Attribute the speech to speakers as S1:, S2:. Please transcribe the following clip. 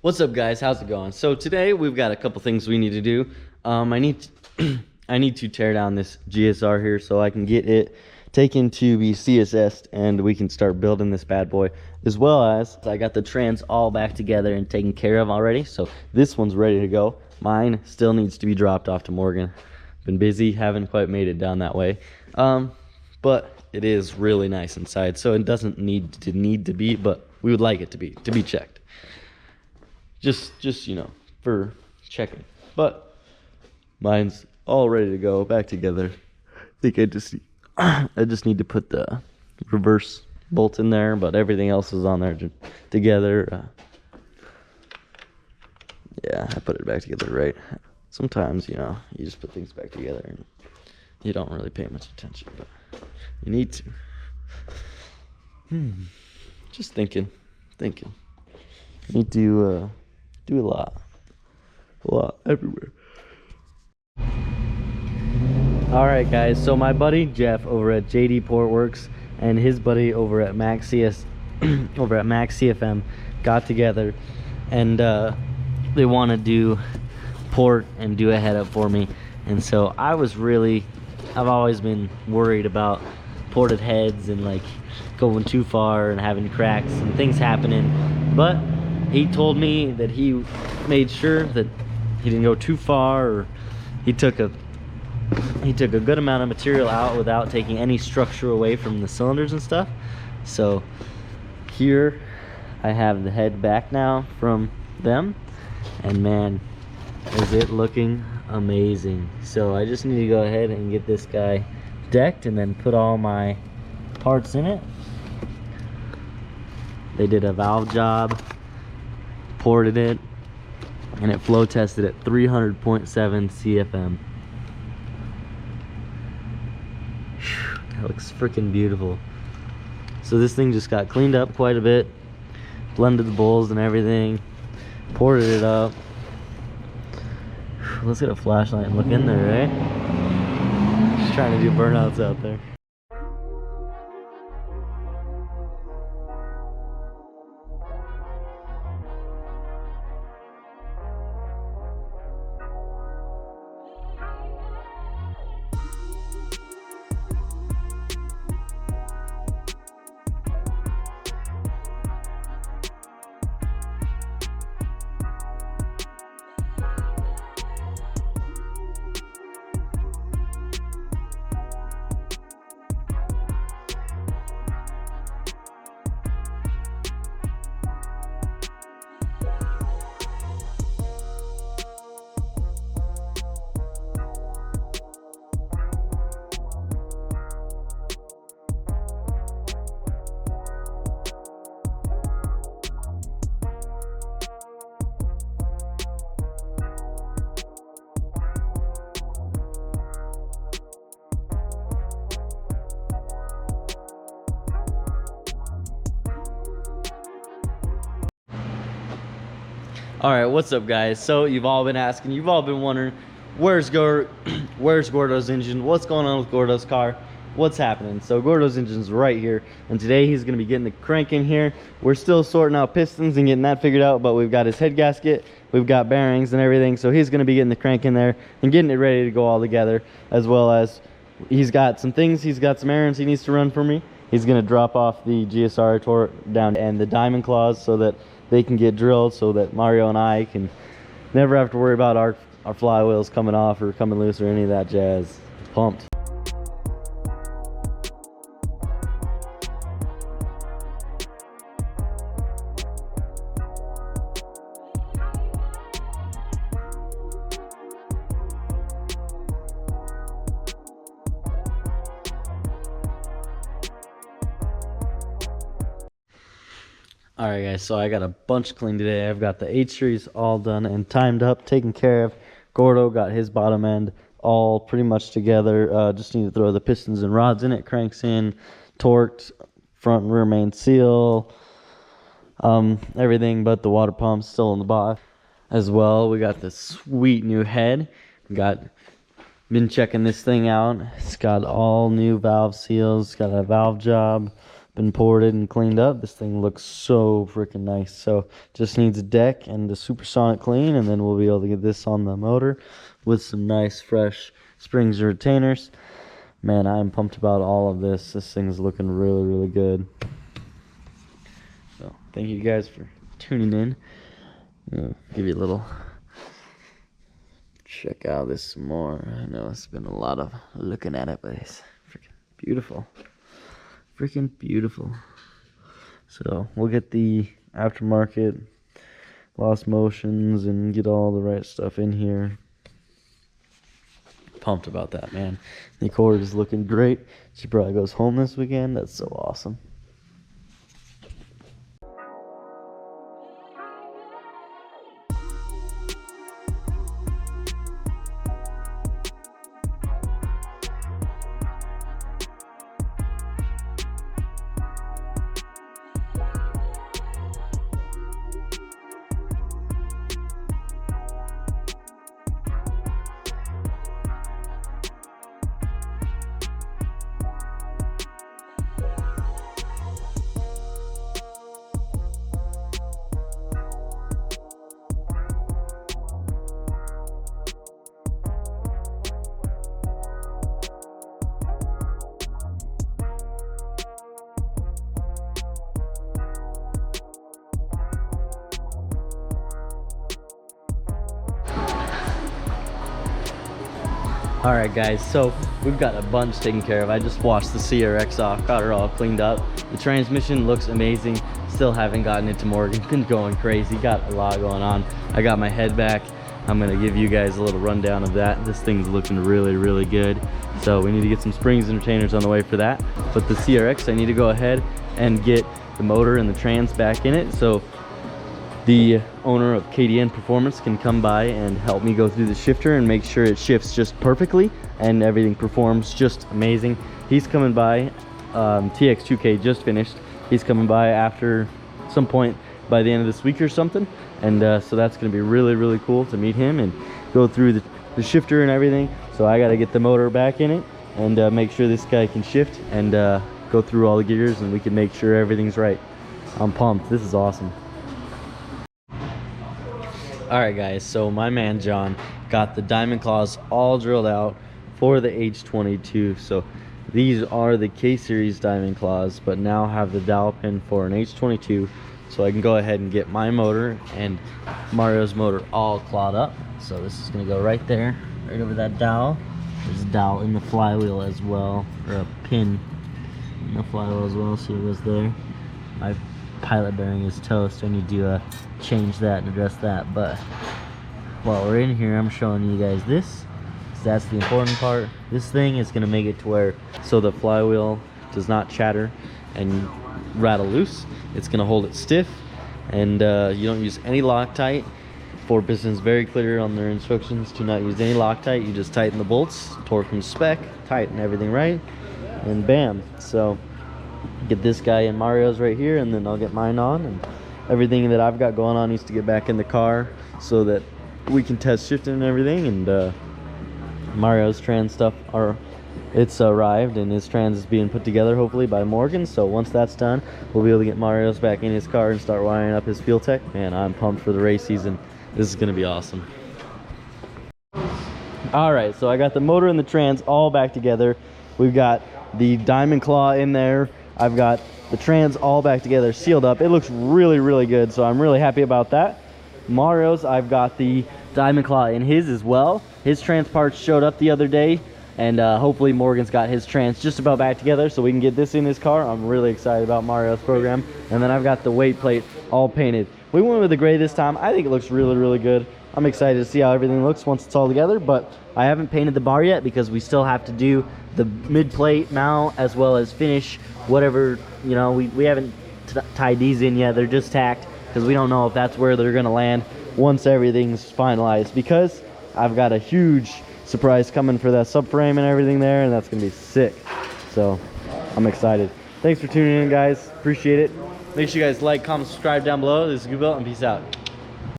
S1: What's up, guys? How's it going? So today we've got a couple things we need to do. I need to tear down this GSR here so I can get it taken to be CSS'd and we can start building this bad boy. As well as I got the trans all back together and taken care of already, so this one's ready to go. Mine still needs to be dropped off to Morgan. Been busy, haven't quite made it down that way, but it is really nice inside, so it doesn't need to be, but we would like it to be checked. Just you know, for checking. But mine's all ready to go back together. I think I just need to put the reverse bolt in there, but everything else is on there together. Yeah, I put it back together right. Sometimes, you know, you just put things back together and you don't really pay much attention, but you need to. Just thinking. Need to do a lot everywhere. All right, guys. So my buddy Jeff over at JD Portworks and his buddy over at Max CFM got together, and they want to do port and do a head up for me. And so I've always been worried about ported heads and like going too far and having cracks and things happening, but he told me that he made sure that he didn't go too far, or he took a good amount of material out without taking any structure away from the cylinders and stuff. So here I have the head back now from them, and man, is it looking amazing. So I just need to go ahead and get this guy decked and then put all my parts in it. They did a valve job, ported it, and it flow tested at 300.7 CFM. That looks freaking beautiful. So this thing just got cleaned up quite a bit, blended the bowls and everything, ported it up. Let's get a flashlight and look in there, right? Just trying to do burnouts out there. All right, what's up, guys? So you've all been asking, you've all been wondering, where's Gordos' engine? What's going on with Gordos' car? What's happening? So Gordos' engine's right here, and today he's gonna be getting the crank in here. We're still sorting out pistons and getting that figured out, but we've got his head gasket, we've got bearings and everything, so he's gonna be getting the crank in there and getting it ready to go all together, as well as he's got some errands he needs to run for me. He's gonna drop off the GSR tore down and the diamond claws so that they can get drilled, so that Mario and I can never have to worry about our flywheels coming off or coming loose or any of that jazz. Pumped. All right, guys, so I got a bunch cleaned today. I've got the H-series all done and timed up, taken care of. Gordo got his bottom end all pretty much together. Just need to throw the pistons and rods in it, cranks in, torqued, front and rear main seal, everything but the water pump still in the box. As well, we got this sweet new head. Been checking this thing out. It's got all new valve seals, got a valve job, been ported and cleaned up. This thing looks so freaking nice. So just needs a deck and a supersonic clean, and then we'll be able to get this on the motor with some nice fresh springs and retainers. Man, I'm pumped about all of this. This thing's looking really, really good. So thank you guys for tuning in. I'll give you a little check out this some more. I know it's been a lot of looking at it, but it's freaking beautiful. Freaking beautiful. So we'll get the aftermarket lost motions and get all the right stuff in here. Pumped about that, man. The Accord is looking great. She probably goes home this weekend. That's so awesome. Alright guys, so we've got a bunch taken care of. I just washed the CRX off, got her all cleaned up. The transmission looks amazing. Still haven't gotten it to Morgan. Been going crazy, got a lot going on. I got my head back. I'm gonna give you guys a little rundown of that. This thing's looking really, really good. So we need to get some springs and retainers on the way for that. But the CRX, I need to go ahead and get the motor and the trans back in it. So the owner of KDN Performance can come by and help me go through the shifter and make sure it shifts just perfectly and everything performs just amazing. He's coming by. TX2K just finished. He's coming by after some point by the end of this week or something, and so that's going to be really, really cool to meet him and go through the shifter and everything. So I got to get the motor back in it and make sure this guy can shift and go through all the gears, and we can make sure everything's right. I'm pumped. This is awesome. Alright guys, so my man John got the diamond claws all drilled out for the H22. So these are the K-Series diamond claws, but now have the dowel pin for an H22. So I can go ahead and get my motor and Mario's motor all clawed up. So this is going to go right there, right over that dowel. There's a dowel in the flywheel as well, or a pin in the flywheel as well, so it goes there. My pilot bearing is toast. I need to change that and address that, but while we're in here, I'm showing you guys this, because that's the important part. This thing is going to make it to where so the flywheel does not chatter and rattle loose. It's going to hold it stiff, and you don't use any Loctite. Ford Piston's very clear on their instructions to not use any Loctite. You just tighten the bolts, torque from spec, tighten everything right, and bam. So get this guy and Mario's right here, and then I'll get mine on, and everything that I've got going on needs to get back in the car so that we can test shifting and everything. And Mario's trans stuff it's arrived, and his trans is being put together hopefully by Morgan. So once that's done, we'll be able to get Mario's back in his car and start wiring up his fuel tech. Man, I'm pumped for the race season. This is gonna be awesome. All right, so I got the motor and the trans all back together. We've got the diamond claw in there. I've got the trans all back together, sealed up. It looks really, really good, so I'm really happy about that. Mario's, I've got the diamond claw in his as well. His trans parts showed up the other day, and hopefully Morgan's got his trans just about back together so we can get this in his car. I'm really excited about Mario's program. And then I've got the weight plate all painted. We went with the gray this time. I think it looks really, really good. I'm excited to see how everything looks once it's all together, but I haven't painted the bar yet because we still have to do the mid plate mount as well as finish whatever, you know, we haven't tied these in yet. They're just tacked because we don't know if that's where they're gonna land once everything's finalized, because I've got a huge surprise coming for that subframe and everything there, and that's gonna be sick. So I'm excited. Thanks for tuning in, guys. Appreciate it. Make sure you guys like, comment, subscribe down below. This is GoofyBuilt, and peace out.